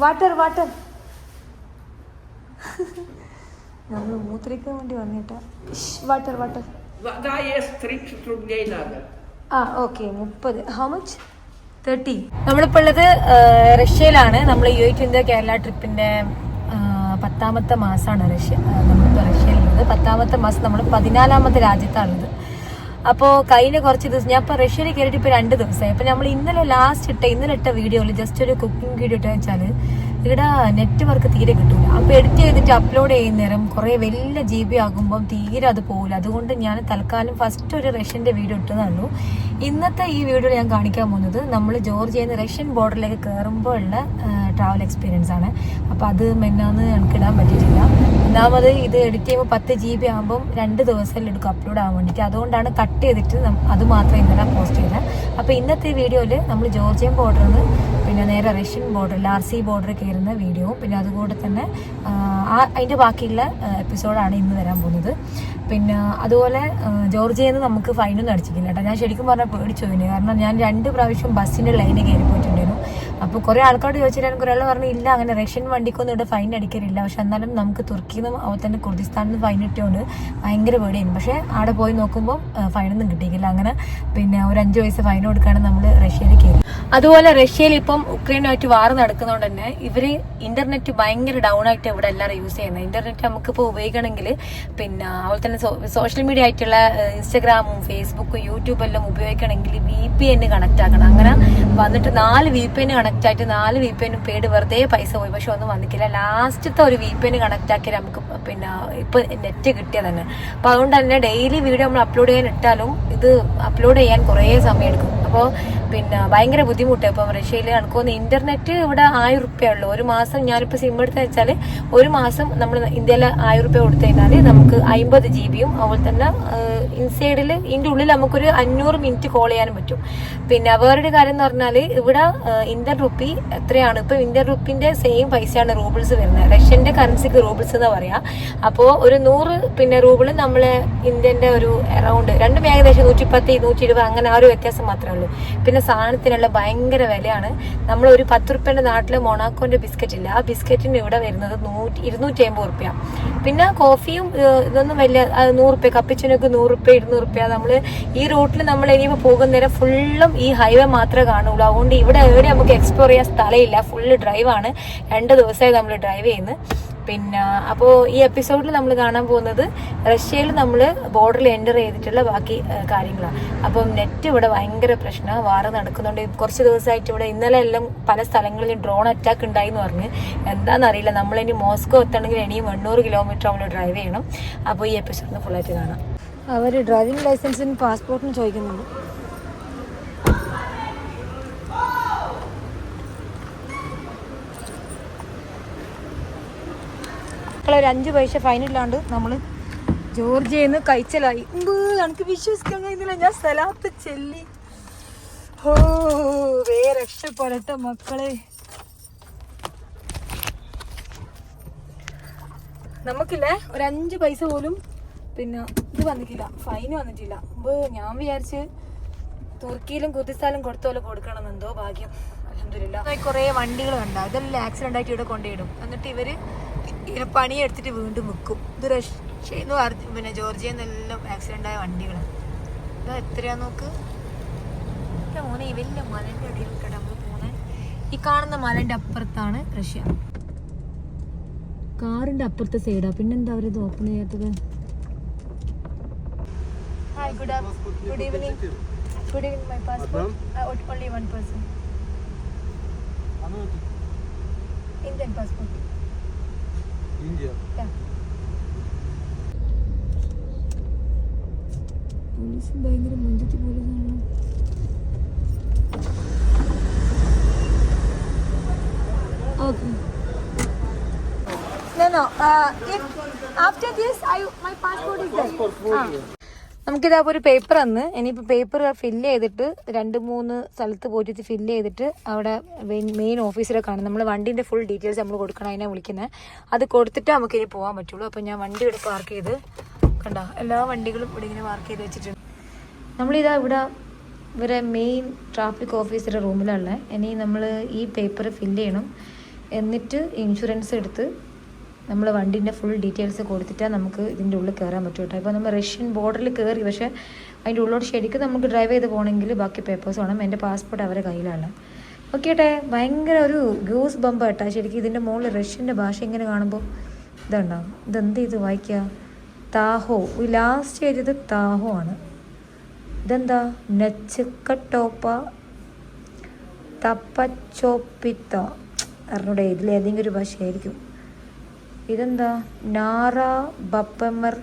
Water water. നമ്മൾ മൂത്രയ്ക്കാൻ വേണ്ടി വന്നിട്ടാ. Water water. ആ ഓക്കെ 30. How much? 30. നമ്മളിപ്പോൾ ഉള്ളത് റഷ്യയിലാണ്. നമ്മൾ UAE ഇന്ത്യ കേരള ട്രിപ്പിന്റെ 10ാമത്തെ മാസമാണ് നമ്മളിപ്പോൾ റഷ്യയിലുള്ളത്. 10ാമത്തെ മാസം നമ്മൾ 14ാമത്തെ രാജ്യത്താണുള്ളത്. അപ്പോൾ കഴിഞ്ഞ കുറച്ച് ദിവസം ഞാൻ ഇപ്പോൾ റഷ്യയിൽ കയറിയിട്ട് ഇപ്പോൾ 2 ദിവസമായി. അപ്പോൾ നമ്മൾ ഇന്നലെ ഇട്ട വീഡിയോയിൽ ജസ്റ്റ് ഒരു കുക്കിംഗ് വീഡിയോ ഇട്ടെന്ന് വെച്ചാൽ ഇവിടെ നെറ്റ്വർക്ക് തീരെ കിട്ടില്ല. അപ്പോൾ എഡിറ്റ് ചെയ്തിട്ട് അപ്ലോഡ് ചെയ്യുന്ന നേരം കുറേ വലിയ GB ആകുമ്പം തീരെ അത് പോകില്ല. അതുകൊണ്ട് ഞാൻ തൽക്കാലം ഫസ്റ്റ് ഒരു റഷ്യൻ്റെ വീഡിയോ ഇട്ടതേ. ഇന്നത്തെ ഈ വീഡിയോ ഞാൻ കാണിക്കാൻ പോകുന്നത് നമ്മൾ ജോർജിയയിൽ നിന്ന് റഷ്യൻ ബോർഡറിലേക്ക് കയറുമ്പോൾ ഉള്ള ട്രാവൽ എക്സ്പീരിയൻസ് ആണ്. അപ്പോൾ അത് മെന്നാന്ന് എനിക്ക് ഇടാൻ പറ്റിയിട്ടില്ല. ഒന്നാമത് ഇത് എഡിറ്റ് ചെയ്യുമ്പോൾ 10 GB ആകുമ്പം 2 ദിവസം എടുക്കും അപ്ലോഡ് ആകാൻ വേണ്ടിയിട്ട്. അതുകൊണ്ടാണ് കട്ട് ചെയ്തിട്ട് അത് മാത്രം ഇന്നലെ പോസ്റ്റ് ചെയ്തത്. അപ്പോൾ ഇന്നത്തെ വീഡിയോയിൽ നമ്മൾ ജോർജിയൻ ബോർഡറിൽ നിന്ന് പിന്നെ നേരെ റഷ്യൻ ബോർഡറിൽ RC ബോർഡർ കയറുന്ന വീഡിയോവും പിന്നെ അതുകൂടെ തന്നെ അതിൻ്റെ ബാക്കിയുള്ള എപ്പിസോഡാണ് ഇന്ന് വരാൻ പോകുന്നത്. പിന്നെ അതുപോലെ ജോർജിയയിൽ നിന്ന് നമുക്ക് ഫൈനൊന്നും അടിച്ചിട്ടില്ല കേട്ടോ. ഞാൻ ശരിക്കും പറഞ്ഞാൽ പേടിച്ചു പോയിന്. കാരണം ഞാൻ 2 പ്രാവശ്യം ബസ്സിൻ്റെ ലൈനിൽ കയറി പോയിട്ടുണ്ടായിരുന്നു. അപ്പോൾ കുറേ ആൾക്കാരോട് ചോദിച്ചിട്ടാണ് കുറേ ആൾ പറഞ്ഞു ഇല്ല അങ്ങനെ റഷ്യൻ വണ്ടിക്കൊന്നും ഇവിടെ ഫൈൻ അടിക്കലില്ല. പക്ഷെ എന്നാലും നമുക്ക് തുർക്കിയിൽ നിന്നും അതുപോലെ തന്നെ കുർദിസ്ഥാനിൽ നിന്ന് ഫൈൻ ഇട്ടുകൊണ്ട് ഭയങ്കര പേടിയായിരുന്നു. പക്ഷേ അവിടെ പോയി നോക്കുമ്പോൾ ഫൈനൊന്നും കിട്ടിയില്ല. അങ്ങനെ പിന്നെ ഒരു 5 പൈസ ഫൈൻ കൊടുക്കാണ് നമ്മൾ റഷ്യയിൽ കയറി. അതുപോലെ റഷ്യയിൽ ഇപ്പം ഉക്രൈനുമായിട്ട് വാർ നടക്കുന്നതുകൊണ്ട് തന്നെ ഇവർ ഇന്റർനെറ്റ് ഭയങ്കര ഡൗൺ ആയിട്ട് ഇവിടെ എല്ലാവരും യൂസ് ചെയ്യുന്നത്. ഇന്റർനെറ്റ് നമുക്കിപ്പോൾ ഉപയോഗിക്കണമെങ്കിൽ പിന്നെ അതുപോലെ തന്നെ സോഷ്യൽ മീഡിയ ആയിട്ടുള്ള ഇൻസ്റ്റഗ്രാമും ഫേസ്ബുക്കും യൂട്യൂബും എല്ലാം ഉപയോഗിക്കണമെങ്കിൽ VPN കണക്ട് ആക്കണം. അങ്ങനെ വന്നിട്ട് 4 VPN കണക്ട് ആയിട്ട് 4 VPN പേട് വെറുതെ പൈസ പോയി. പക്ഷെ ഒന്നും വന്നിട്ടില്ല. ലാസ്റ്റത്തെ ഒരു VPN കണക്ട് ആക്കിയാൽ നമുക്ക് പിന്നെ ഇപ്പൊ നെറ്റ് കിട്ടിയത് തന്നെ. അപ്പൊ അതുകൊണ്ട് തന്നെ ഡെയിലി വീഡിയോ നമ്മൾ അപ്ലോഡ് ചെയ്യാൻ ഇട്ടാലും ഇത് അപ്ലോഡ് ചെയ്യാൻ കുറേ സമയം എടുക്കും. അപ്പോൾ പിന്നെ ഭയങ്കര ബുദ്ധിമുട്ടാണ്. ഇപ്പം റഷ്യയിൽ കണക്കൊന്ന് ഇന്റർനെറ്റ് ഇവിടെ 1000 രൂപയേ ഉള്ളൂ ഒരു മാസം. ഞാനിപ്പോൾ സിം എടുത്തെന്ന് വെച്ചാൽ ഒരു മാസം നമ്മൾ ഇന്ത്യയിൽ 1000 രൂപ കൊടുത്തു കഴിഞ്ഞാൽ നമുക്ക് 50 GB അതുപോലെ തന്നെ ഇൻസൈഡിൽ ഇതിൻ്റെ ഉള്ളിൽ നമുക്കൊരു 500 മിനിറ്റ് കോൾ ചെയ്യാനും പറ്റും. പിന്നെ വേറൊരു കാര്യം എന്ന് പറഞ്ഞാൽ ഇവിടെ ഇന്ത്യൻ റുപ്പി എത്രയാണ്, ഇപ്പം ഇന്ത്യൻ റുപ്പിന്റെ സെയിം പൈസയാണ് റൂബിൾസ് വരുന്നത്. റഷ്യന്റെ കറൻസിക്ക് റൂബിൾസ് എന്ന് പറയാം. അപ്പോൾ ഒരു 100 പിന്നെ റൂബിൾ നമ്മളെ ഇന്ത്യന്റെ ഒരു അറൗണ്ട് രണ്ടും ഏകദേശം 110 120 അങ്ങനെ ആ ഒരു വ്യത്യാസം മാത്രമേ ഉള്ളൂ. പിന്നെ സാധനത്തിനുള്ള ഭയങ്കര വിലയാണ്. നമ്മൾ ഒരു 10 റുപ്യന്റെ നാട്ടിലെ മൊണാക്കോന്റെ ബിസ്ക്കറ്റ് ഇല്ല, ആ ബിസ്ക്കറ്റിന് ഇവിടെ വരുന്നത് 250 റുപ്യ. പിന്നെ കോഫിയും ഇതൊന്നും വലിയ 100 റുപ്യ, കപ്പിച്ചിനൊക്കെ 100 റുപ്യ 200 റുപ്യ. നമ്മൾ ഈ റൂട്ടിൽ നമ്മൾ ഇനിയിപ്പോൾ പോകുന്ന നേരം ഫുള്ളും ഈ ഹൈവേ മാത്രമേ കാണുള്ളൂ. അതുകൊണ്ട് ഇവിടെ എവിടെ നമുക്ക് എക്സ്പ്ലോർ ചെയ്യാൻ സ്ഥലമില്ല, ഫുള്ള് ഡ്രൈവാണ്. 2 ദിവസമായി നമ്മൾ ഡ്രൈവ് ചെയ്യുന്നത്. പിന്നെ അപ്പോൾ ഈ എപ്പിസോഡിൽ നമ്മൾ കാണാൻ പോകുന്നത് റഷ്യയിൽ നമ്മൾ ബോർഡറിൽ എൻ്റർ ചെയ്തിട്ടുള്ള ബാക്കി കാര്യങ്ങളാണ്. അപ്പം നെറ്റ് ഇവിടെ ഭയങ്കര പ്രശ്നമാണ്, വാർ നടക്കുന്നുണ്ട്. കുറച്ച് ദിവസമായിട്ട് ഇവിടെ ഇന്നലെ എല്ലാം പല സ്ഥലങ്ങളിലും ഡ്രോൺ അറ്റാക്ക് ഉണ്ടായി എന്ന് പറഞ്ഞ് എന്താണെന്നറിയില്ല. നമ്മളിനി മോസ്കോ എത്തണമെങ്കിൽ ഇനിയും 800 കിലോമീറ്റർ നമ്മൾ ഡ്രൈവ് ചെയ്യണം. അപ്പോൾ ഈ എപ്പിസോഡിന് ഫുള്ളായിട്ട് കാണാം. അവർ ഡ്രൈവിംഗ് ലൈസൻസിനും പാസ്പോർട്ടിനും ചോദിക്കുന്നുണ്ട്. ഒരു 5 പൈസ ഫൈനില്ലാണ്ട് നമ്മൾ ജോർജിയയിൽ നിന്ന് കഴിച്ചലായി. എനിക്ക് വിശ്വസിക്കാൻ കഴിയുന്നില്ല. ഞാൻ സ്ഥലത്ത് ചെല്ലി രക്ഷപ്പെടട്ടെ മക്കളെ. നമുക്കില്ലേ ഒരു 5 പൈസ പോലും പിന്നെ ഇത് വന്നിട്ടില്ല, ഫൈന് വന്നിട്ടില്ല. ഞാൻ വിചാരിച്ച് തുർക്കിയിലും കുർദിസ്ഥാനിലും കൊടുത്ത പോലെ കൊടുക്കണം, എന്തോ ഭാഗ്യം. അൽഹംദുലില്ലാഹ്. കുറേ വണ്ടികൾ കണ്ട ഇതെല്ലാം ആക്സിഡന്റ് ആയിട്ട് ഇവിടെ കൊണ്ടുപോയിടും. എന്നിട്ട് ഇവര് ഇങ്ങനെ പണിയെടുത്തിട്ട് വീണ്ടും വിൽക്കും. ഇത് റഷ്യന്ന് പിന്നെ ജോർജിയയിൽ നിന്നെല്ലാം ആക്സിഡന്റ് ആയ വണ്ടികളാണ്. ഇത് എത്രയാ നോക്ക് മോനെ. ഈ വലിയ മലന്റെ അടിയിലൊക്കെ നമ്മൾ പോകുന്നത്. ഈ കാണുന്ന മലന്റെ അപ്പുറത്താണ് റഷ്യ, കാറിന്റെ അപ്പുറത്തെ സൈഡാ. പിന്നെന്താ അവരത് ഓപ്പൺ ചെയ്യാത്തത്? Hi, good evening. Good evening. My passport only one person. Indian passport. India. Yeah. Police ഭയങ്കര മഞ്ചത്തി പോലീസാണല്ലോ. Okay. No. If after this, my passport is there. നമുക്കിതാപ്പോൾ ഒരു പേപ്പർ തന്ന് ഇനിയിപ്പോൾ പേപ്പർ ഫില്ല് ചെയ്തിട്ട് 2-3 സ്ഥലത്ത് പോയിട്ട് ഫില്ല് ചെയ്തിട്ട് അവിടെ മെയിൻ ഓഫീസിലെ കാണും. നമ്മൾ വണ്ടീൻ്റെ ഫുൾ ഡീറ്റെയിൽസ് നമ്മൾ കൊടുക്കണം, അതിനെ വിളിക്കുന്നത്. അത് കൊടുത്തിട്ട് നമുക്ക് ഇനി പോകാൻ പറ്റുള്ളൂ. അപ്പോൾ ഞാൻ വണ്ടി ഇവിടെ പാർക്ക് ചെയ്ത് കണ്ട എല്ലാ വണ്ടികളും ഇവിടെ ഇങ്ങനെ പാർക്ക് ചെയ്ത് വെച്ചിട്ടുണ്ട്. നമ്മളിതാ ഇവിടെ ഇവരെ മെയിൻ ട്രാഫിക് ഓഫീസറുടെ റൂമിലുള്ള ഇനി നമ്മൾ ഈ പേപ്പർ ഫില്ല് ചെയ്യണം. എന്നിട്ട് ഇൻഷുറൻസ് എടുത്ത് നമ്മൾ വണ്ടീൻ്റെ ഫുൾ ഡീറ്റെയിൽസ് കൊടുത്തിട്ടാൽ നമുക്ക് ഇതിൻ്റെ ഉള്ളിൽ കയറാൻ പറ്റും കേട്ടോ. ഇപ്പോൾ നമ്മൾ റഷ്യൻ ബോർഡറിൽ കയറി, പക്ഷേ അതിൻ്റെ ഉള്ളോട്ട് ശരിക്കും നമുക്ക് ഡ്രൈവ് ചെയ്ത് പോകണമെങ്കിൽ ബാക്കി പേപ്പേഴ്സ് വേണം. എൻ്റെ പാസ്പോർട്ട് അവരുടെ കയ്യിലാണ്. ഓക്കെ ഏട്ടെ, ഭയങ്കര ഒരു ഗൂസ് ബമ്പ് കേട്ടോ ശരിക്കും. ഇതിൻ്റെ മുകളിൽ റഷ്യൻ്റെ ഭാഷ ഇങ്ങനെ കാണുമ്പോൾ ഇതുണ്ടാവും. ഇതെന്ത് ഇത് വായിക്കുക? താഹോ. ഈ ലാസ്റ്റ് എഴുതിയത് താഹോ ആണ്. ഇതെന്താ? നെച്ചക്കട്ടോപ്പ തപ്പച്ചോപ്പിത്ത അറിഞ്ഞൂടെ, ഇതിലേതെങ്കിലും ഒരു ഭാഷയായിരിക്കും. ഇതെന്താ? നാറ ബപ്പമർ.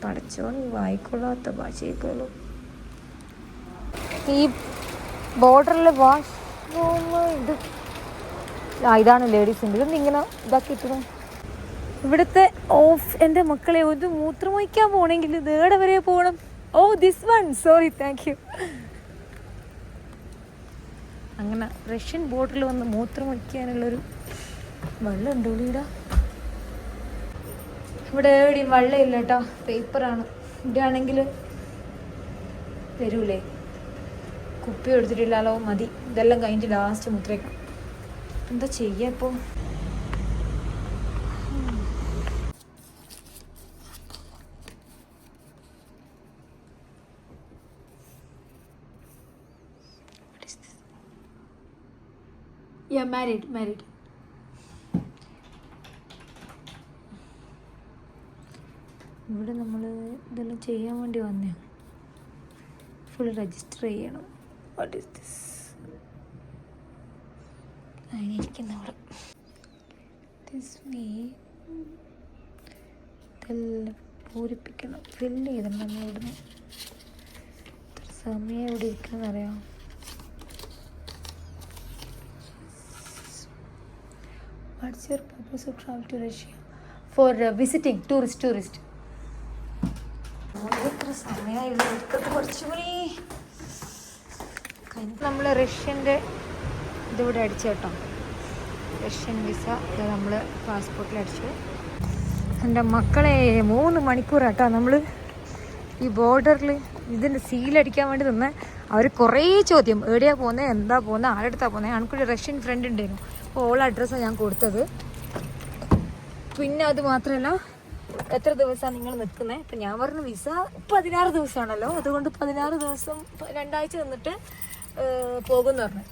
പഠിച്ചോ, വായിക്കൊള്ളാത്ത ഭാഷയൊക്കെയുള്ളൂ. ഈ ബോർഡറിൽ വാഷ്റൂം ഇത് ഇതാണ് ലേഡീസിൻ്റെ. ഇതൊന്നും ഇങ്ങനെ ഇതാക്കിയിട്ടു ഇവിടുത്തെ ഓഫ്. എൻ്റെ മക്കളെ ഒരു മൂത്രം ഒഴിക്കാൻ പോകണമെങ്കിൽ ഇതേടെ വരെ പോകണം. Oh this one, sorry, thank you. അങ്ങനെ റഷ്യൻ ബോർഡറിൽ വന്ന് മൂത്രം ഒഴിക്കാനുള്ളൊരു വെള്ളം ഉണ്ട് ഇവിടെ. ഇവിടെ എവിടെയും വെള്ളമില്ല കേട്ടോ, പേപ്പറാണ്. ഇവിടെ ആണെങ്കിൽ വരൂലേ, കുപ്പി എടുത്തിട്ടില്ലല്ലോ, മതി. ഇതെല്ലാം കഴിഞ്ഞിട്ട് ലാസ്റ്റ് മുത്രയ്ക്കാം. എന്താ ചെയ്യുക ഇപ്പോൾ? മാരീഡ്. ഇവിടെ നമ്മൾ ഇതെല്ലാം ചെയ്യാൻ വേണ്ടി വന്നേ. ഫുൾ രജിസ്റ്റർ ചെയ്യണം. What is this? അതിനിരിക്കുന്ന അവിടെ ദിസ് മീ ഇതെല്ലാം പൂരിപ്പിക്കണം, ഫില്ല് ചെയ്തണം. നമ്മളിവിടുന്ന് സമയം ഇവിടെ ഇരിക്കണമെന്നറിയാം. What's your purpose of travel to Russia? For visiting, tourist. എത്ര സമയമായില്ല ഇരിക്കത്ത്, കുറച്ചുകൂടി നമ്മൾ റഷ്യൻ്റെ ഇതിവിടെ അടിച്ചു കേട്ടോ. റഷ്യൻ വിസ ഇത് നമ്മൾ പാസ്പോർട്ടിൽ അടിച്ചു. എൻ്റെ മക്കളെ 3 മണിക്കൂറാട്ടോ നമ്മൾ ഈ ബോർഡറിൽ ഇതിൻ്റെ സീലടിക്കാൻ വേണ്ടി നിന്ന്. അവർ കുറേ ചോദ്യം, എവിടെയാണ് പോകുന്നത്, എന്താ പോകുന്നത്, ആരെടുത്താണ് പോകുന്നത്. എനിക്കൊരു റഷ്യൻ ഫ്രണ്ട് ഉണ്ടായിരുന്നു, അപ്പോൾ ഓൾ അഡ്രസ്സാണ് ഞാൻ കൊടുത്തത്. പിന്നെ അത് മാത്രമല്ല, എത്ര ദിവസമാണ് നിങ്ങൾ നിൽക്കുന്നത്. ഇപ്പം ഞാൻ പറഞ്ഞു വിസ 16 ദിവസമാണല്ലോ, അതുകൊണ്ട് 16 ദിവസം 2 ആഴ്ച നിന്നിട്ട് പോകുമെന്ന് പറഞ്ഞു.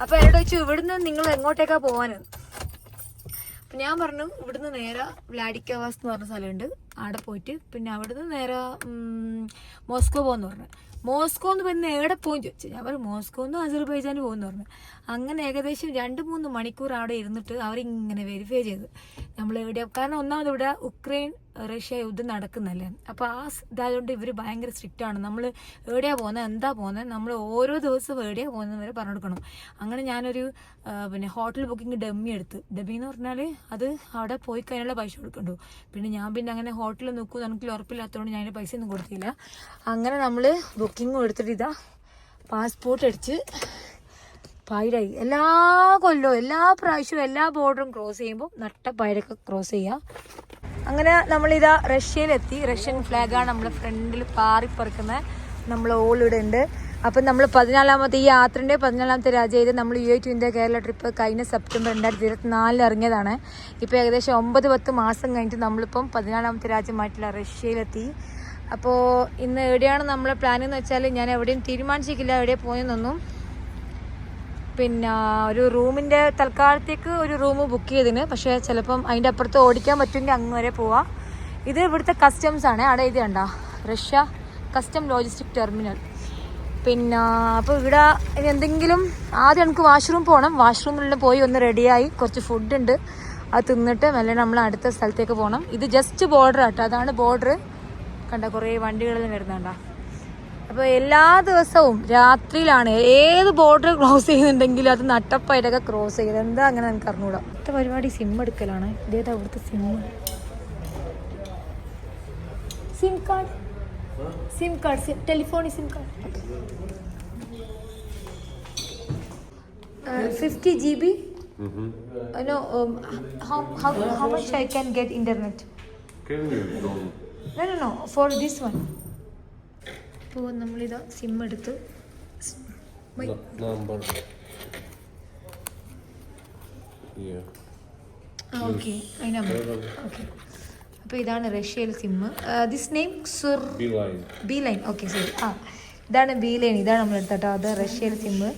അപ്പോൾ എന്നോട് ചോദിച്ചു ഇവിടുന്ന് നിങ്ങൾ എങ്ങോട്ടേക്കാണ് പോകാനെന്ന്. അപ്പം ഞാൻ പറഞ്ഞു ഇവിടുന്ന് നേരെ വ്ലാഡിക്കവാസ് എന്ന് പറഞ്ഞ സ്ഥലമുണ്ട്, അവിടെ പോയിട്ട് പിന്നെ അവിടുന്ന് നേരെ മോസ്കോ പോകുമെന്ന് പറഞ്ഞു. മോസ്കോ എന്ന് പിന്നെ എവിടെ പോകും ചോദിച്ചു. ഞാൻ പറഞ്ഞു മോസ്കോന്ന് അസർബൈജാന് പോകുമെന്ന് പറഞ്ഞു. അങ്ങനെ ഏകദേശം 2-3 മണിക്കൂർ അവിടെ ഇരുന്നിട്ട് അവരിങ്ങനെ വെരിഫൈ ചെയ്ത് നമ്മൾ എവിടെയാണ്. കാരണം ഒന്നാമത് ഇവിടെ ഉക്രൈൻ റഷ്യ യുദ്ധം നടക്കുന്നല്ലേ, അപ്പോൾ ആ ഇതായതുകൊണ്ട് ഇവർ ഭയങ്കര സ്ട്രിക്റ്റാണ്. നമ്മൾ എവിടെയാണ് പോകുന്നത്, എന്താ പോകുന്നത്, നമ്മൾ ഓരോ ദിവസവും എവിടെയാണ് പോകുന്നത് വരെ പറഞ്ഞു കൊടുക്കണം. അങ്ങനെ ഞാനൊരു പിന്നെ ഹോട്ടൽ ബുക്കിംഗ് ഡമ്മി എടുത്ത്. ഡമ്മി എന്ന് പറഞ്ഞാൽ അത് അവിടെ പോയി കഴിഞ്ഞുള്ള പൈസ കൊടുക്കണ്ടു. പിന്നെ ഞാൻ പിന്നെ അങ്ങനെ ഹോട്ടലിൽ നിൽക്കും എനിക്ക് ഉറപ്പില്ലാത്തതുകൊണ്ട് ഞാൻ പൈസ ഒന്നും കൊടുത്തില്ല. അങ്ങനെ നമ്മൾ ബുക്കിങ്ങും എടുത്തിട്ട് ഇതാ പാസ്പോർട്ട് അടിച്ച് പൈരായി. എല്ലാ കൊല്ലവും എല്ലാ പ്രാവശ്യവും എല്ലാ ബോർഡറും ക്രോസ് ചെയ്യുമ്പോൾ നട്ടപ്പയരൊക്കെ ക്രോസ് ചെയ്യുക. അങ്ങനെ നമ്മളിതാ റഷ്യയിലെത്തി. റഷ്യൻ ഫ്ലാഗാണ് നമ്മളെ ഫ്രണ്ടിൽ പാറിപ്പറക്കുന്നത്. നമ്മൾ ഓളിവിടെ ഉണ്ട്. അപ്പം നമ്മൾ 14ാമത്തെ ഈ യാത്രൻ്റെ 14ാമത്തെ രാജ്യം ചെയ്ത് നമ്മൾ UAE to India Kerala trip കഴിഞ്ഞ സെപ്റ്റംബർ 2024 ഇറങ്ങിയതാണ്. ഇപ്പോൾ ഏകദേശം 9-10 മാസം കഴിഞ്ഞിട്ട് നമ്മളിപ്പം 14ാമത്തെ രാജ്യമായിട്ടുള്ള റഷ്യയിലെത്തി. അപ്പോൾ ഇന്ന് എവിടെയാണ് നമ്മളെ പ്ലാൻ എന്ന് വെച്ചാൽ ഞാൻ എവിടെയും തീരുമാനിച്ചിട്ടില്ല എവിടെയാണ് പോകുന്നതെന്നൊന്നും. പിന്നെ ഒരു റൂമിൻ്റെ തൽക്കാലത്തേക്ക് ഒരു റൂം ബുക്ക് ചെയ്തിന്, പക്ഷേ ചിലപ്പം അതിൻ്റെ അപ്പുറത്ത് ഓടിക്കാൻ പറ്റുമെങ്കിൽ അങ്ങ് വരെ പോവാം. ഇത് ഇവിടുത്തെ കസ്റ്റംസ് ആണ്, അവിടെ ഇത് കണ്ട റഷ്യ കസ്റ്റം ലോജിസ്റ്റിക് ടെർമിനൽ. പിന്നെ അപ്പോൾ ഇവിടെ ഇനി എന്തെങ്കിലും ആദ്യം നമുക്ക് വാഷ്റൂം പോകണം. വാഷ്റൂമിലെല്ലാം പോയി ഒന്ന് റെഡിയായി കുറച്ച് ഫുഡ് ഉണ്ട്, അത് തിന്നിട്ട് മെല്ലെ നമ്മൾ അടുത്ത സ്ഥലത്തേക്ക് പോകണം. ഇത് ജസ്റ്റ് ബോർഡർ ആട്ടോ, അതാണ് ബോർഡർ. കണ്ട കുറേ വണ്ടികളെല്ലാം വരുന്നുണ്ടോ. അപ്പോൾ എല്ലാ ദിവസവും രാത്രിയിലാണ് ഏത് ബോർഡർ ക്രോസ് ചെയ്യുന്നുണ്ടെങ്കിലും അത് നട്ടപ്പായിട്ടൊക്കെ ക്രോസ് ചെയ്ത്. എന്താ അങ്ങനെ എനിക്ക് അറിഞ്ഞൂടാ. അടുത്ത പരിപാടി സിം എടുക്കലാണ്. ഇതേതാ അവിടുത്തെ SIM card telephonic SIM card 50 GB. No, how much I can get internet? No, for this one. അപ്പോൾ നമ്മളിതാ സിം എടുത്ത് Yeah. Okay അതിനമ്മ okay. അപ്പോൾ ഇതാണ് റഷ്യയിൽ sim. This name Beeline. B line. Okay ശരി. ഇതാണ് ബി ലൈൻ. ഇതാണ് നമ്മൾ എടുത്തട്ടോ. അത് റഷ്യയിൽ സിമ്മ്.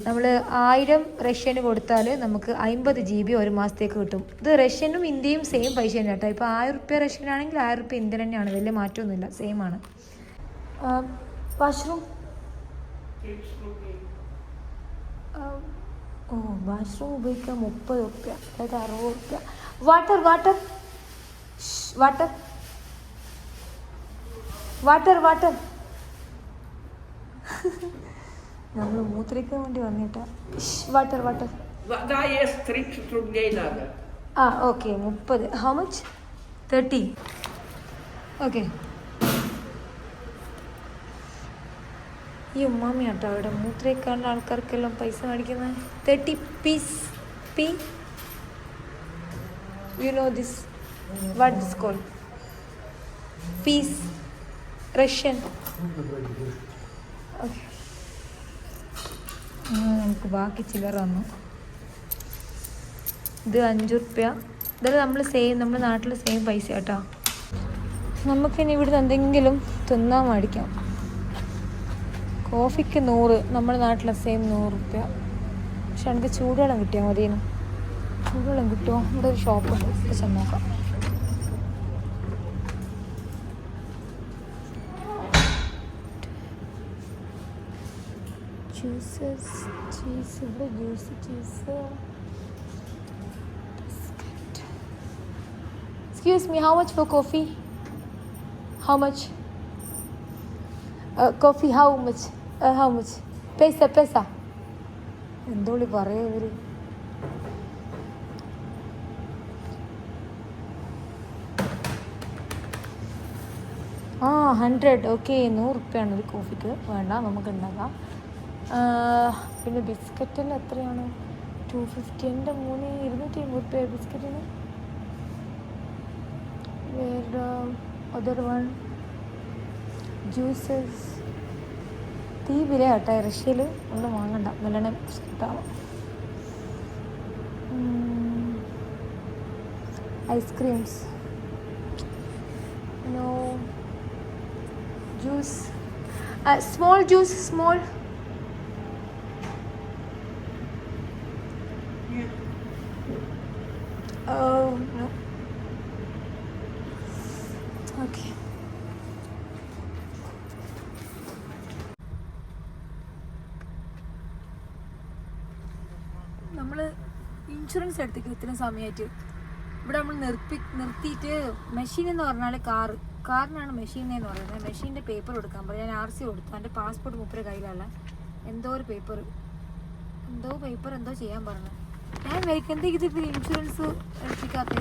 നമ്മൾ 1000 റഷ്യന് കൊടുത്താൽ നമുക്ക് 50 GB ഒരു മാസത്തേക്ക് കിട്ടും. ഇത് റഷ്യനും ഇന്ത്യയും സെയിം പൈസ തന്നെ കേട്ടോ. ഇപ്പോൾ 1000 റുപ്യ റഷ്യനാണെങ്കിൽ 1000 റുപ്യ ഇന്ത്യൻ തന്നെയാണ്. വലിയ മാറ്റമൊന്നുമില്ല, സെയിം ആണ്. വാഷ്റൂം വാഷ്റൂം ഉപയോഗിക്കാൻ 30 റുപ്യ, അതായത് 60 റുപ്യ. Water water water water water നമ്മൾ മൂത്രിക്കാൻ വേണ്ടി വന്നിട്ടാ. Water water. Вода есть 30 рублей надо. Okay 30. How much? 30. Okay. ഈ ഉമ്മാമി കേട്ടോ അവിടെ മൂത്രയിക്കാണ്ട് ആൾക്കാർക്കെല്ലാം പൈസ മേടിക്കുന്നത്. 30 പീസ്. പി you know this what this call? Piss Russian. Okay. നമുക്ക് ബാക്കി ചില്ലറ വന്നു. ഇത് 5 റുപ്യ. ഇതെല്ലാം നമ്മുടെ നാട്ടിൽ സെയിം പൈസ കേട്ടോ. നമുക്കിനി ഇവിടുന്ന് എന്തെങ്കിലും തിന്നാൻ മേടിക്കാം. കോഫിക്ക് 100, നമ്മുടെ നാട്ടിലെ സെയിം 100 റുപ്യ. പക്ഷെ എനിക്ക് ചൂടുവെള്ളം കിട്ടിയാൽ മതിയേനു. ചൂടുവെള്ളം കിട്ടുമോ? ഇവിടെ ഒരു ഷോപ്പുണ്ട്, ചെന്ന് നോക്കാം. ജ്യൂസസ്, ചീസ്, ഇവിടെ juice, cheese. Excuse me, how much for coffee? How much? Coffee, how much? How much? Pesa. എന്തോളി പറയാ ഇവര്. ആ 100. ഓക്കെ 100 റുപ്യാണ് ഒരു കോഫിക്ക്. വേണ്ട, നമുക്ക് ഉണ്ടാക്കാം. പിന്നെ ബിസ്ക്കറ്റെല്ലാം എത്രയാണ്? 250. എൻ്റെ മോന് 250 റുപ്യ ബിസ്ക്കറ്റിന്. വേറെ അതർ വൺ ജ്യൂസസ്. തീ വില കേട്ടോ റഷ്യയിൽ. ഒന്നും വാങ്ങണ്ട, നല്ലോണം ബിസ്ക്കറ്റാവും. Ice creams no. Juice, small juice, small. No. Okay. നമ്മൾ ഇൻഷുറൻസ് എടുത്തേക്ക് ഇത്രയും സമയമായിട്ട് ഇവിടെ നമ്മൾ നിർത്തിയിട്ട് മെഷീൻ എന്ന് പറഞ്ഞാൽ കാറിനാണ് മെഷീൻ എന്ന് പറയുന്നത്. മെഷീൻ്റെ പേപ്പർ കൊടുക്കാൻ പറയും. ഞാൻ RC കൊടുത്തു. എൻ്റെ പാസ്പോർട്ട് മൂപ്പരുടെ കയ്യിലല്ല. എന്തോ പേപ്പർ എന്തോ ചെയ്യാൻ പറഞ്ഞു. ഞാൻ വരയ്ക്കുന്നത് ഇതിപ്പോൾ ഇൻഷുറൻസ് എടുപ്പിക്കാത്ത.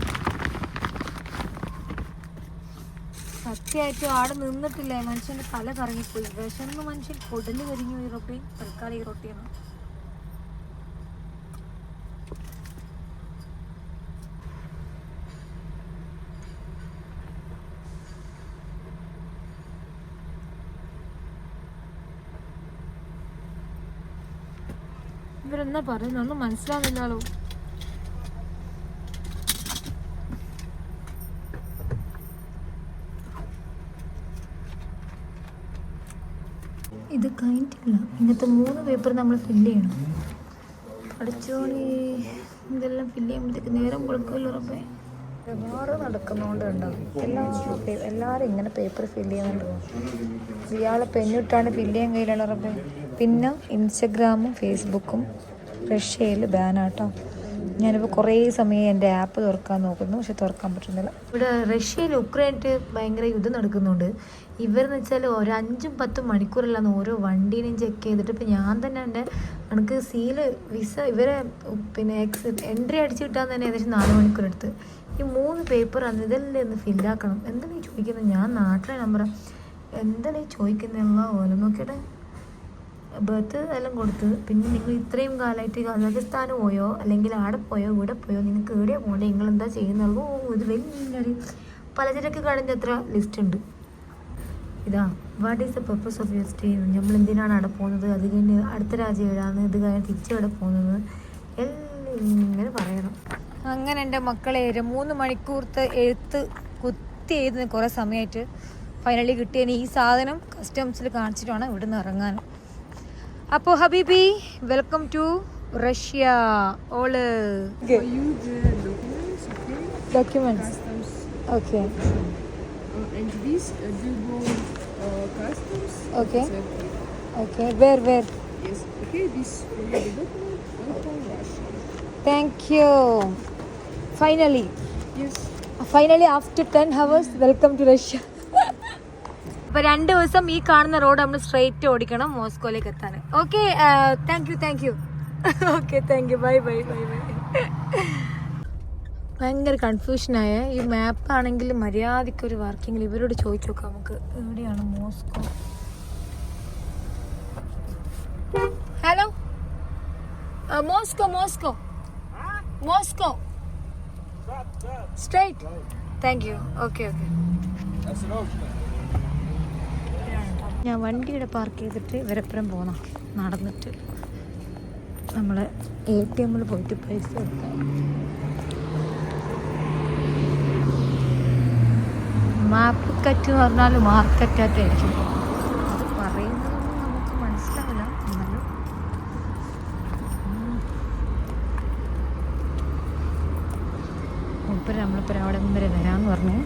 സത്യമായിട്ടും ആടെ നിന്നിട്ടില്ല. മനുഷ്യൻ്റെ തല കറങ്ങിപ്പോയി. വിശന്ന് മനുഷ്യൻ കൊടല് കരിഞ്ഞു. ഈ റൊട്ടി തൽക്കാലം ഈ റൊട്ടിയാണ്. ഇവരെന്നാ പറയുന്നത് ഒന്നും മനസ്സിലാവുന്നില്ലല്ലോ. ഇത് കഴിഞ്ഞിട്ടില്ല. ഇങ്ങനത്തെ 3 പേപ്പർ നമ്മൾ ഫില്ല് ചെയ്യണം. പഠിച്ചോളി. ഇതെല്ലാം ഫില്ല് ചെയ്യുമ്പോഴത്തേക്ക് നേരം കൊടുക്കുമല്ലോ റബ്ബേ. ഒരുപാട് നടക്കുന്നതുകൊണ്ട് ഉണ്ടാവും. എല്ലാവരും ഇങ്ങനെ പേപ്പർ ഫില്ല് ചെയ്യുന്നുണ്ട്. ഇയാളെ പെന്നിട്ടാണ് ഫില്ല് ചെയ്യാൻ കഴിയില്ല റബ്ബേ. പിന്നെ ഇൻസ്റ്റഗ്രാമും ഫേസ്ബുക്കും റഷ്യയിൽ ബാനാട്ടോ. ഞാനിപ്പോൾ കുറേ സമയം എൻ്റെ ആപ്പ് തുറക്കാൻ നോക്കുന്നു, പക്ഷെ തുറക്കാൻ പറ്റുന്നില്ല. ഇവിടെ റഷ്യയിൽ ഉക്രൈനായിട്ട് ഭയങ്കര യുദ്ധം നടക്കുന്നുണ്ട്. ഇവരെന്ന് വെച്ചാൽ ഒരു 5-10 മണിക്കൂറല്ലാന്ന് ഓരോ വണ്ടീനെയും ചെക്ക് ചെയ്തിട്ട്. ഇപ്പം ഞാൻ തന്നെ എനിക്ക് വിസ ഇവരെ പിന്നെ എൻട്രി അടിച്ച് കിട്ടാൻ തന്നെ ഏകദേശം 4 മണിക്കൂർ എടുത്ത്. ഈ 3 പേപ്പർ അന്ന് ഇതെല്ലാം ഒന്ന് ഫില്ലാക്കണം. എന്താണ് ഈ ചോദിക്കുന്നത്? ഞാൻ നാട്ടിലെ നമ്പറാണ്. എന്താണ് ഈ ചോദിക്കുന്നത്? ഓല നോക്കിയിട്ട് ബർത്ത് എല്ലാം കൊടുത്ത്. പിന്നെ നിങ്ങൾ ഇത്രയും കാലമായിട്ട് കസാഖിസ്ഥാൻ പോയോ അല്ലെങ്കിൽ ആടെ പോയോ ഇവിടെ പോയോ, നിങ്ങൾക്ക് എവിടെയാണ് പോകണ്ടേ, നിങ്ങൾ എന്താ ചെയ്യുന്നത്? ഇത് വലിയൊരു പലചരക്ക് കടഞ്ഞ എത്ര ലിസ്റ്റ് ഉണ്ട്. ഇതാ what is the purpose of your stay, നമ്മൾ എന്തിനാണ് അവിടെ പോകുന്നത്, അത് കഴിഞ്ഞ് അടുത്ത രാജ്യം എവിടെയാണ്, ഇത് കഴിഞ്ഞ് തിരിച്ച് എവിടെ പോകുന്നത്, എല്ലാം ഇങ്ങനെ പറയണം. അങ്ങനെ എൻ്റെ മക്കളെ 3 മണിക്കൂർത്തെ എഴുത്ത് കുത്തി എഴുതുന്ന കുറേ സമയമായിട്ട് ഫൈനലി കിട്ടിയതിന് ഈ സാധനം കസ്റ്റംസിൽ കാണിച്ചിട്ട് വേണം ഇവിടുന്ന് ഇറങ്ങാൻ. അപ്പോൾ ഹബീബി, welcome to Russia. All documents. Okay. And this billboard customs. Okay. Okay. Where? Yes. Okay. This for the document and for Russia. Thank you. Finally. Yes. Finally after 10 hours, welcome to Russia. അപ്പോൾ 2 ദിവസം ഈ കാണുന്ന road നമ്മൾ straight ഓടിക്കണം മോസ്കോയിലേക്ക് എത്താൻ. Okay, thank you. Okay, thank you. Bye. ഭയങ്കര കൺഫ്യൂഷനായ ഈ മാപ്പ് ആണെങ്കിൽ മര്യാദയ്ക്കൊരു വർക്കിങ്ങിൽ ഇവരോട് ചോദിച്ചു നോക്കാം നമുക്ക് എവിടെയാണ് Moscow. Hello, Moscow straight. Thank you. Okay. ഞാൻ വണ്ടിയുടെ പാർക്ക് ചെയ്തിട്ട് ഇവരെപ്പുറം പോന്ന നടന്നിട്ട് നമ്മൾ ATM പോയിട്ട് പൈസ എടുക്കാം. മാപ്പ് കറ്റ് എന്ന് പറഞ്ഞാൽ മാർക്കറ്റായിട്ടായിരിക്കും അത് പറയുന്നതൊന്നും നമുക്ക് മനസ്സിലാവില്ല. എന്നാലും നമ്മളിപ്പോൾ അവിടെ വരെ വരാമെന്ന് പറഞ്ഞു.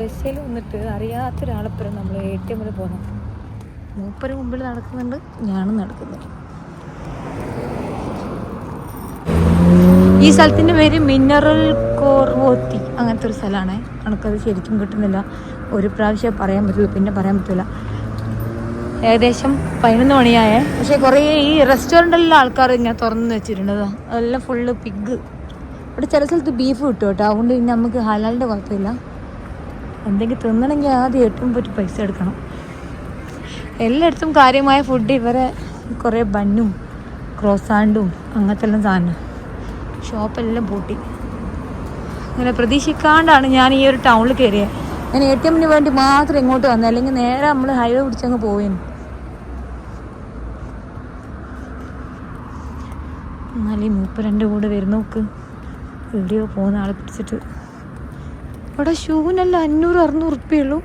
റഷ്യയിൽ വന്നിട്ട് അറിയാത്തൊരാളെപ്പുറം നമ്മൾ ATM പോകണം. മൂപ്പര് മുമ്പിൽ നടക്കുന്നുണ്ട്, ഞാനും നടക്കുന്നുണ്ട്. ഈ സ്ഥലത്തിൻ്റെ പേര് മിനറൽ കോർവോത്തി, അങ്ങനത്തെ ഒരു സ്ഥലമാണ്. എനിക്കത് ശരിക്കും കിട്ടുന്നില്ല, ഒരു പ്രാവശ്യം പറയാൻ പറ്റുള്ളൂ, പിന്നെ പറയാൻ പറ്റില്ല. ഏകദേശം 11 മണിയായേ. പക്ഷേ കുറേ ഈ റെസ്റ്റോറൻറ്റിലുള്ള ആൾക്കാർ ഇങ്ങനെ തുറന്ന് വെച്ചിട്ടുണ്ട്. അതെല്ലാം ഫുള്ള് പിഗ്. ഇവിടെ ചില സ്ഥലത്ത് ബീഫ് കിട്ടും കേട്ടോ, അതുകൊണ്ട് പിന്നെ നമുക്ക് ഹലാലിൻ്റെ കുഴപ്പമില്ല. എന്തെങ്കിലും തിന്നണമെങ്കിൽ ആദ്യം ഏറ്റവും പോയിട്ട് പൈസ എടുക്കണം. എല്ലായിടത്തും കാര്യമായ ഫുഡ്. ഇവരെ കുറേ ബന്നും ക്രോസാൻഡും അങ്ങനത്തെ എല്ലാം സാധനം. ഷോപ്പെല്ലാം പൂട്ടി. അങ്ങനെ പ്രതീക്ഷിക്കാണ്ടാണ് ഞാൻ ഈ ഒരു ടൗണിൽ കയറിയത്. ഞാൻ ATM വേണ്ടി മാത്രം ഇങ്ങോട്ട് വന്നത്, അല്ലെങ്കിൽ നേരെ നമ്മൾ ഹൈവേ പിടിച്ചങ്ങ് പോവേനു. എന്നാലും ഈ 32 കൂടെ വരുന്ന നോക്ക്, എവിടെയോ പോകുന്ന ആളെ പിടിച്ചിട്ട്. ഇവിടെ ഷൂവിനെല്ലാം 500-600 ഉറുപ്പ്യുള്ളൂ.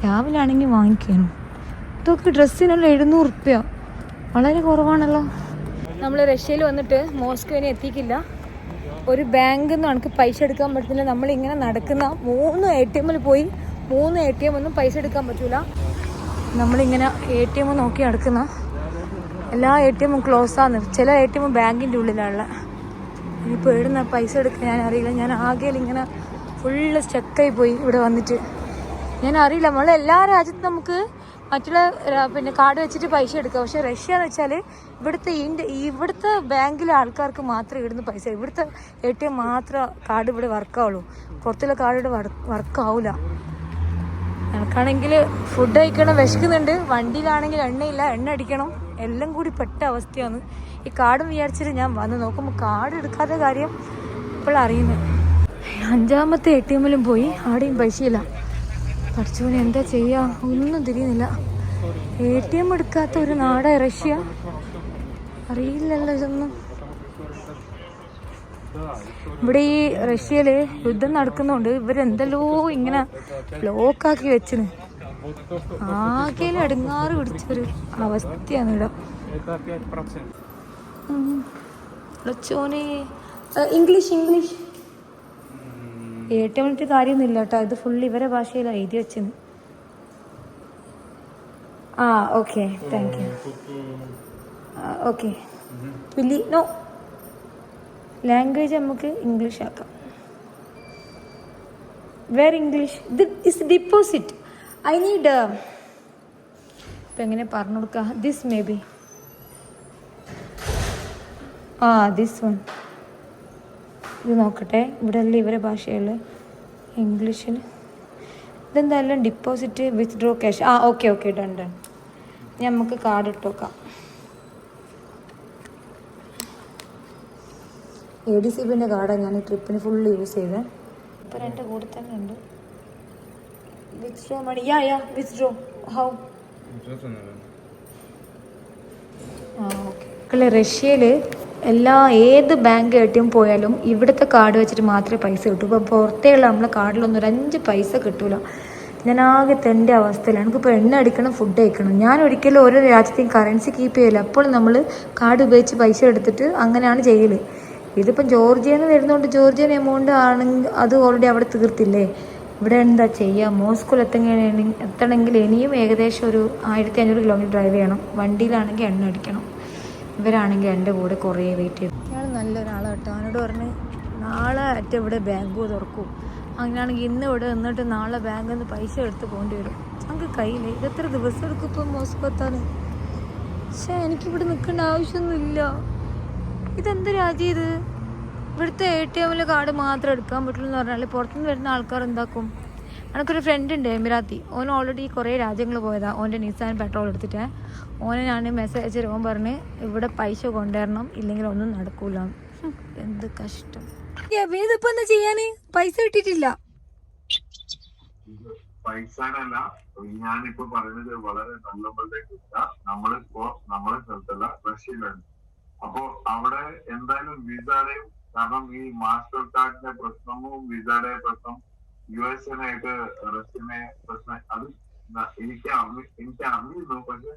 രാവിലെ ആണെങ്കിൽ വാങ്ങിക്കാനും. ഇതൊക്കെ ഡ്രസ്സിനെല്ലാം 700 ഉറുപ്പ്യ, വളരെ കുറവാണല്ലോ. നമ്മൾ റഷ്യയിൽ വന്നിട്ട് മോസ്കോവിനെ എത്തിക്കില്ല. ഒരു ബാങ്കിൽ നിന്ന് നമുക്ക് പൈസ എടുക്കാൻ പറ്റുന്നില്ല. നമ്മളിങ്ങനെ നടക്കുന്ന 3 ATM പോയി 3 ATM ഒന്നും പൈസ എടുക്കാൻ പറ്റില്ല. നമ്മളിങ്ങനെ ATM നോക്കി നടക്കുന്ന എല്ലാ ATM ക്ലോസ് ആണ്. ചില ATM ബാങ്കിൻ്റെ ഉള്ളിലുള്ള. ഇനിയിപ്പോൾ എവിടുന്ന പൈസ എടുക്കാൻ ഞാൻ അറിയില്ല. ഞാൻ ആകെ ഇങ്ങനെ ഫുള്ള് സ്റ്റക്കായി പോയി ഇവിടെ വന്നിട്ട്. ഞാൻ അറിയില്ല, എല്ലാ രാജ്യത്തും നമുക്ക് മറ്റുള്ള കാർഡ് വെച്ചിട്ട് പൈസ എടുക്കാം. പക്ഷേ റഷ്യ എന്ന് വെച്ചാൽ ഇവിടുത്തെ ബാങ്കിലെ ആൾക്കാർക്ക് മാത്രമേ ഇവിടുന്ന് പൈസ, ഇവിടുത്തെ ATM മാത്രം കാർഡ് ഇവിടെ വർക്കാവുള്ളൂ. പുറത്തുള്ള കാർഡ് ഇവിടെ വർക്കാവില്ല. എനിക്കാണെങ്കിൽ ഫുഡ് കഴിക്കണം, വിശക്കുന്നുണ്ട്. വണ്ടിയിലാണെങ്കിൽ എണ്ണയില്ല, എണ്ണ അടിക്കണം. എല്ലാം കൂടി പെട്ട അവസ്ഥയാണ്. ഈ കാർഡും വിചാരിച്ചിട്ട് ഞാൻ വന്ന് നോക്കുമ്പോൾ കാർഡ് എടുക്കാത്ത കാര്യം ഇപ്പോൾ അറിയുന്നത്. 5ാമത്തെ ATM പോയി, അവിടെയും പൈസയില്ല. പഠിച്ചോനെ എന്താ ചെയ്യുക, ഒന്നും തിരിയുന്നില്ല. ATM എടുക്കാത്ത ഒരു നാടാണ് റഷ്യ. അറിയില്ലല്ലോ ഇതൊന്നും. ഇവിടെ ഈ റഷ്യയിൽ യുദ്ധം നടക്കുന്നതുകൊണ്ട് ഇവരെന്തല്ലോ ഇങ്ങനെ ബ്ലോക്കാക്കി വെച്ചിന്. ആകെ അടുങ്ങാറ് പിടിച്ചൊരു അവസ്ഥയാണ് ഇവിടെ. പഠിച്ചോനെ, ഇംഗ്ലീഷ് ATM കാര്യമൊന്നുമില്ല കേട്ടോ. ഇത് ഫുൾ ഇവരെ ഭാഷയിലാണ് എഴുതി വെച്ചത്. Okay, thank you. Okay, no language നമുക്ക് ഇംഗ്ലീഷ് ആക്കാം. വേറെ English. This deposit I need. ഇപ്പം എങ്ങനെ പറഞ്ഞു കൊടുക്കുക? This may be this one. ഇത് നോക്കട്ടെ, ഇവിടെ അല്ലേ ഇവരെ ഭാഷയുള്ള ഇംഗ്ലീഷിൽ. ഇതെന്തായാലും deposit withdraw cash. Okay done. നമുക്ക് കാർഡ് ഇട്ട് നോക്കാം. ADCBന്റെ കാർഡാണ് ഞാൻ ഈ ട്രിപ്പിന് ഫുള്ള് യൂസ് ചെയ്തത്. ഇപ്പം എൻ്റെ കൂടെ തന്നെ ഉണ്ട്. Withdraw money withdraw how okay. റഷ്യയിൽ ഏത് ബാങ്ക് ATM പോയാലും ഇവിടുത്തെ കാർഡ് വെച്ചിട്ട് മാത്രമേ പൈസ കിട്ടൂ. ഇപ്പോൾ പുറത്തേയുള്ള നമ്മളെ കാർഡിലൊന്നും ഒരു 5 പൈസ കിട്ടൂല. ഞാൻ ആകെ തെൻ്റെ അവസ്ഥയിലാണ്. എനിക്കിപ്പോൾ എണ്ണ അടിക്കണം, ഫുഡ് കഴിക്കണം. ഞാൻ ഒരിക്കലും ഓരോ രാജ്യത്തെയും കറൻസി കീപ്പ് ചെയ്യില്ല. അപ്പോൾ നമ്മൾ കാർഡ് ഉപയോഗിച്ച് പൈസ എടുത്തിട്ട് അങ്ങനെയാണ് ചെയ്യൽ. ഇതിപ്പം ജോർജിയയിൽ നിന്ന് വരുന്നതുകൊണ്ട് ജോർജിയൻ എമൗണ്ട് ആണെങ്കിൽ അത് ഓൾറെഡി അവിടെ തീർത്തില്ലേ. ഇവിടെ എന്താ ചെയ്യുക? മോസ്കോയിൽ എത്തണമെങ്കിൽ ഇനിയും ഏകദേശം ഒരു 1500 കിലോമീറ്റർ ഡ്രൈവ് ചെയ്യണം. വണ്ടിയിലാണെങ്കിൽ എണ്ണ അടിക്കണം. ഇവരാണെങ്കിൽ എൻ്റെ കൂടെ കുറേ വെയിറ്റ് ചെയ്തു. ഞാൻ നല്ലൊരാളാണ് കേട്ടോ. അവനോട് പറഞ്ഞ് നാളെ ഇവിടെ ബാങ്ക് തുറക്കും. അങ്ങനെയാണെങ്കിൽ ഇന്ന് ഇവിടെ നിന്നിട്ട് നാളെ ബാങ്കിൽ നിന്ന് പൈസ എടുത്ത് പോകേണ്ടി വരും. നമുക്ക് കയ്യില്ല. ഇതെത്ര ദിവസം എടുക്കും ഇപ്പം മോസ്കോ എത്താൻ? പക്ഷേ എനിക്കിവിടെ നിൽക്കേണ്ട ആവശ്യമൊന്നുമില്ല. ഇതെന്ത് രാജ്യം ഇത്? ഇവിടുത്തെ ATM കാർഡ് മാത്രം എടുക്കാൻ പറ്റുള്ളൂ എന്ന് പറഞ്ഞാൽ പുറത്തുനിന്ന് വരുന്ന ആൾക്കാർ എന്താക്കും? എനിക്കൊരു ഫ്രണ്ട് ഉണ്ട് എമിറാത്തി. ഓൻ ഓൾറെഡി കുറേ രാജ്യങ്ങൾ പോയതാണ്. ഓൻ്റെ നിസാൻ പെട്രോൾ എടുത്തിട്ട് ഓനെ ഞാൻ മെസ്സേജ് അയച്ചിട്ട് ഓൻ പറഞ്ഞ് ഇവിടെ പൈസ കൊണ്ടുവരണം, ഇല്ലെങ്കിൽ ഒന്നും നടക്കൂല. എന്ത് കഷ്ടം. ഇതിപ്പോ എന്താ ചെയ്യാന്? പൈസ കിട്ടിയിട്ടില്ല. പൈസനല്ല, ഞാനിപ്പോ പറയുന്നത് വളരെ നല്ലപ്പോഴത്തേക്ക് നമ്മളിപ്പോ നമ്മളെ സ്ഥലത്തല്ല, റഷ്യയിലാണ്. അപ്പോ അവിടെ എന്തായാലും വിസയുടെയും, കാരണം ഈ മാസ്റ്റർ കാർഡിന്റെ പ്രശ്നവും വിസയുടെ പ്രശ്നം US-നായിട്ട് റഷ്യനെ പ്രശ്നം അത് എനിക്ക് അറിയുന്നു. പക്ഷെ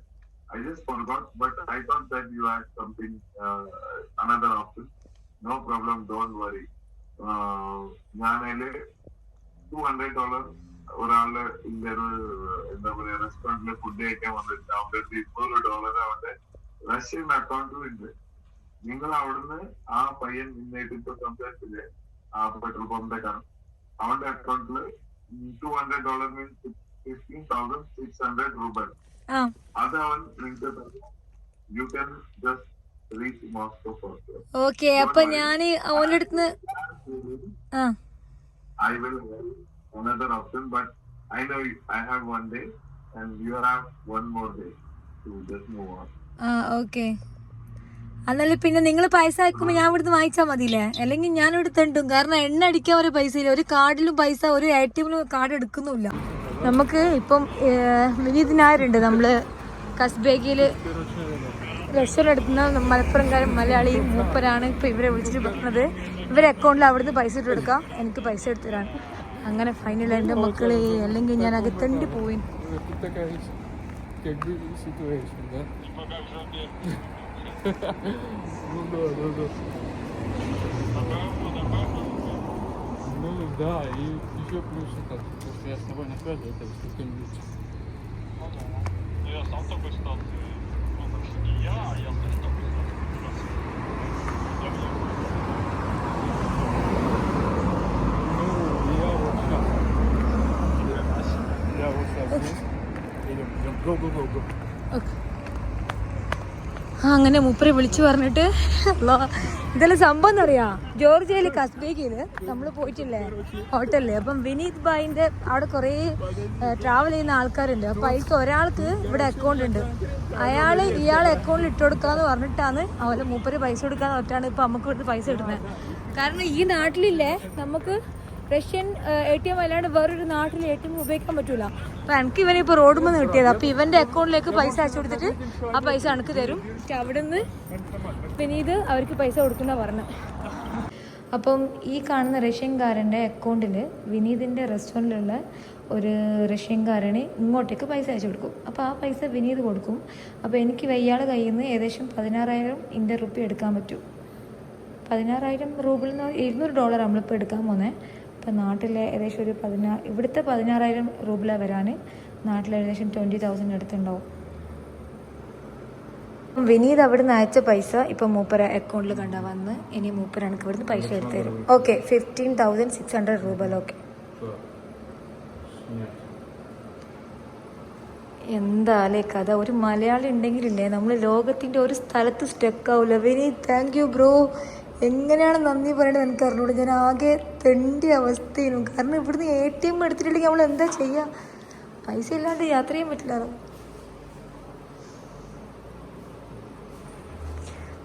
I just forgot, but I thought that you had something, another option. No problem, don't worry. ഞാനതില് $200 ഒരാളുടെ എന്താ പറയാ റെസ്റ്റോറന്റില് ഫുഡ് കഴിക്കാൻ വന്നിട്ട് അവന്റെ $200 അവന്റെ റഷ്യൻ അക്കൗണ്ടിൽ ഉണ്ട്. നിങ്ങൾ അവിടുന്ന് ആ പയ്യൻ ഇന്നായിട്ട് ഇപ്പൊ സംസാരിച്ചില്ലേ, ആ പെട്രോൾ പമ്പിന്റെ കാരണം അവന്റെ അക്കൗണ്ടില് $200 മീൻസ് 15,600 rubles. അത് അവൻ നിങ്ങൾക്ക് you can just reach Moscow first. Okay, അപ്പൊ ഞാൻ ഓന്റെ അടുത്ത് I will have another option, but I know I have one day and you have one more day to just move on. Okay. എന്നാലും പിന്നെ നിങ്ങൾ പൈസ അയക്കുമ്പോൾ ഞാൻ ഇവിടുന്ന് വാങ്ങിച്ചാൽ മതിയില്ലേ? അല്ലെങ്കിൽ ഞാൻ ഇവിടെ തണ്ടും. കാരണം എണ്ണ അടിക്കാൻ ഒരു പൈസ ഇല്ല. ഒരു കാർഡിലും പൈസ, ഒരു ATM-ലും കാർഡ് എടുക്കുന്നുമില്ല. നമുക്ക് ഇപ്പം വിനീതിനാരുണ്ട്. നമ്മൾ കസ്ബേഗിൽ റെസ്റ്റോറൻ്റ് എടുത്തുന്ന മലപ്പുറംകാരൻ മലയാളിയും മൂപ്പരാണ് ഇപ്പം ഇവരെ വിളിച്ചിട്ട് പറഞ്ഞത് ഇവരെ അക്കൗണ്ടിൽ അവിടുന്ന് പൈസ ഇട്ട് കൊടുക്കാം, എനിക്ക് പൈസ എടുത്തു തരാൻ. അങ്ങനെ ഫൈനൽ എൻ്റെ മക്കളെ, അല്ലെങ്കിൽ ഞാൻ അകത്തണ്ടി പോയി. Ну да, и еще плюс это, то, что я с тобой на связи, это успокоить. Ну я сам в такой ситуации, ну почти не я, а я сам в такой ситуации. Ну я вот сейчас. Я вот сейчас здесь. Идем. Go. അങ്ങനെ മൂപ്പരെ വിളിച്ചു പറഞ്ഞിട്ട് ഇതെല്ലാം സംഭവം എന്നറിയാം. ജോർജിയയിൽ കസ്ബേഗില് നമ്മൾ പോയിട്ടില്ലേ ഹോട്ടലില്. അപ്പം വിനീത് ഭായിന്റെ അവിടെ കുറേ ട്രാവൽ ചെയ്യുന്ന ആൾക്കാരുണ്ട്. അപ്പം അതിൽ ഒരാൾക്ക് ഇവിടെ അക്കൗണ്ട് ഉണ്ട്. ഇയാളെ അക്കൗണ്ടിൽ ഇട്ട് കൊടുക്കാന്ന് പറഞ്ഞിട്ടാണ് അവരെ മൂപ്പര് പൈസ കൊടുക്കാന്ന് പറഞ്ഞിട്ടാണ് ഇപ്പം നമുക്ക് ഇവിടുന്ന് പൈസ കിട്ടുന്നത്. കാരണം ഈ നാട്ടിലില്ലേ നമുക്ക് റഷ്യൻ ATM അല്ലാണ്ട് വേറൊരു നാട്ടിൽ ATM ഉപയോഗിക്കാൻ പറ്റൂല. അപ്പം എനിക്ക് ഇവനിപ്പോൾ റോഡ് നിന്ന് കിട്ടിയത്. അപ്പം ഇവൻ്റെ അക്കൗണ്ടിലേക്ക് പൈസ അയച്ചു കൊടുത്തിട്ട് ആ പൈസ എനിക്ക് തരും. അവിടെ നിന്ന് വിനീത് അവർക്ക് പൈസ കൊടുക്കുന്ന പറഞ്ഞത്. അപ്പം ഈ കാണുന്ന റഷ്യൻകാരൻ്റെ അക്കൗണ്ടിൽ വിനീതിൻ്റെ റെസ്റ്റോറൻറ്റിലുള്ള ഒരു റഷ്യൻകാരന് ഇങ്ങോട്ടേക്ക് പൈസ അയച്ചു കൊടുക്കും. അപ്പോൾ ആ പൈസ വിനീത് കൊടുക്കും. അപ്പോൾ എനിക്ക് ഇയാൾ കയ്യിൽ നിന്ന് ഏകദേശം 16,000 ഇന്ത്യൻ റുപ്പി എടുക്കാൻ പറ്റും. 16,000 റൂബിൾ എന്ന് $200 നമ്മളിപ്പോൾ എടുക്കാൻ പോകുന്നത്. ഇപ്പം നാട്ടിലെ ഏകദേശം ഒരു ഇവിടുത്തെ 16,000 റൂബിള വരാൻ നാട്ടിൽ ഏകദേശം 20,000 അടുത്തുണ്ടാവും. വിനീത് അവിടെ നിന്ന് അയച്ച പൈസ ഇപ്പം മൂപ്പര അക്കൗണ്ടിൽ കണ്ടാൽ വന്ന് ഇനി മൂപ്പര എനിക്ക് ഇവിടുന്ന് പൈസ എടുത്തു തരും. ഓക്കെ, 15,600 റൂബൽ. ഓക്കെ, എന്താലേ കഥ. ഒരു മലയാളി ഉണ്ടെങ്കിലില്ലേ നമ്മൾ ലോകത്തിൻ്റെ ഒരു സ്ഥലത്ത് സ്റ്റക്ക് ആവില്ല. Vineeth, thank you bro. എങ്ങനെയാണ് നന്ദി പറയേണ്ടത് എനിക്ക് അറിഞ്ഞൂടെ. ഞാൻ ആകെ തെണ്ടി അവസ്ഥയിലും. കാരണം ഇവിടുന്ന് ATM എടുത്തിട്ടില്ലെങ്കിൽ നമ്മൾ എന്താ ചെയ്യുക? പൈസ ഇല്ലാണ്ട് യാത്ര ചെയ്യാൻ പറ്റില്ലല്ലോ.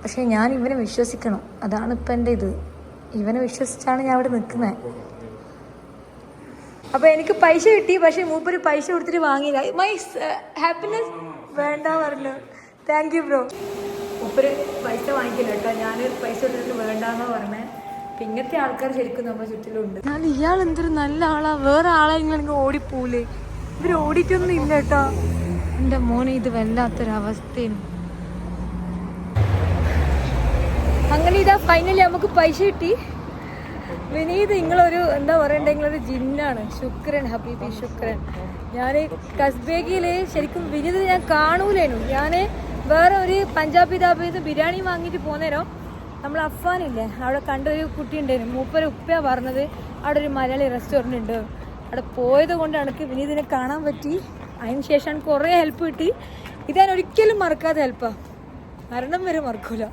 പക്ഷേ ഞാൻ ഇവനെ വിശ്വസിക്കണം, അതാണ് ഇപ്പം എൻ്റെ ഇത്. ഇവനെ വിശ്വസിച്ചാണ് ഞാൻ അവിടെ നിൽക്കുന്നത്. അപ്പൊ എനിക്ക് പൈസ കിട്ടി, പക്ഷെ മൂപ്പര് പൈസ കൊടുത്തിട്ട് വാങ്ങിയില്ല. മൈ ഹാപ്പിനെസ് വേണ്ട പറഞ്ഞു. Thank you bro. മൂപ്പര് പൈസ വാങ്ങിക്കില്ല കേട്ടോ, ഞാൻ പൈസ കൊടുത്തിട്ട് വേണ്ടെന്നാ പറഞ്ഞേ. അപ്പം ഇങ്ങനത്തെ ആൾക്കാർ ശരിക്കും നമ്മുടെ ചുറ്റിലുണ്ട്. ഞാൻ ഇയാൾ എന്തൊരു നല്ല ആളാ, വേറെ ആളെ ഇങ്ങനെ ഓടിപ്പോലേ. ഇവർ ഓടിക്കൊന്നും ഇല്ല കേട്ടോ. എൻ്റെ മോനെ ഇത് വല്ലാത്തൊരവസ്ഥയാണ്. അങ്ങനെ ഇതാ ഫൈനലി നമുക്ക് പൈസ കിട്ടി. വിനീത് നിങ്ങളൊരു എന്താ പറയണ്ടേ, നിങ്ങളൊരു ജിന്നാണ്. ശുക്രൻ ഹബീബി, ശുക്രൻ. ഞാൻ കസ്ബേഗിയിൽ ശരിക്കും വിനീത് ഞാൻ കാണൂലേനു. ഞാൻ വേറെ ഒരു പഞ്ചാബി ധാബയിൽ ബിരിയാണി വാങ്ങിയിട്ട് പോന്നേരം നമ്മൾ അഫ്വാനില്ലേ അവിടെ കണ്ടൊരു കുട്ടി ഉണ്ടായിരുന്നു. മൂപ്പര് ഉപ്പയാ പറഞ്ഞത് അവിടെ ഒരു മലയാളി റെസ്റ്റോറൻറ്റ് ഉണ്ട്. അവിടെ പോയത് കൊണ്ട് എനിക്ക് വിനീതിനെ കാണാൻ പറ്റി. അതിന് ശേഷം കുറേ ഹെൽപ്പ് കിട്ടി. ഇത് ഞാൻ ഒരിക്കലും മറക്കാതെ ഹെൽപ്പാണ്, മരണം വരെ മറക്കൂല.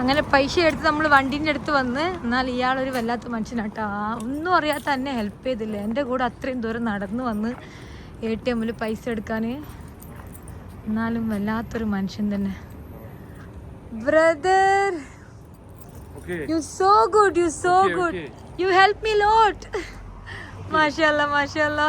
അങ്ങനെ പൈസ എടുത്ത് നമ്മൾ വണ്ടീൻ്റെ അടുത്ത് വന്ന്. എന്നാൽ ഇയാളൊരു വല്ലാത്ത മനുഷ്യനാട്ടോ, ഒന്നും അറിയാത്ത എന്നെ ഹെൽപ്പ് ചെയ്തില്ല. എൻ്റെ കൂടെ അത്രയും ദൂരം നടന്നു വന്ന് ATM പൈസ എടുക്കാൻ. എന്നാലും വല്ലാത്തൊരു മനുഷ്യൻ തന്നെ. Brother, you so good, you so good, you help me ലോട്ട്. മാഷാ അല്ലാ, മാഷാ അല്ലാ.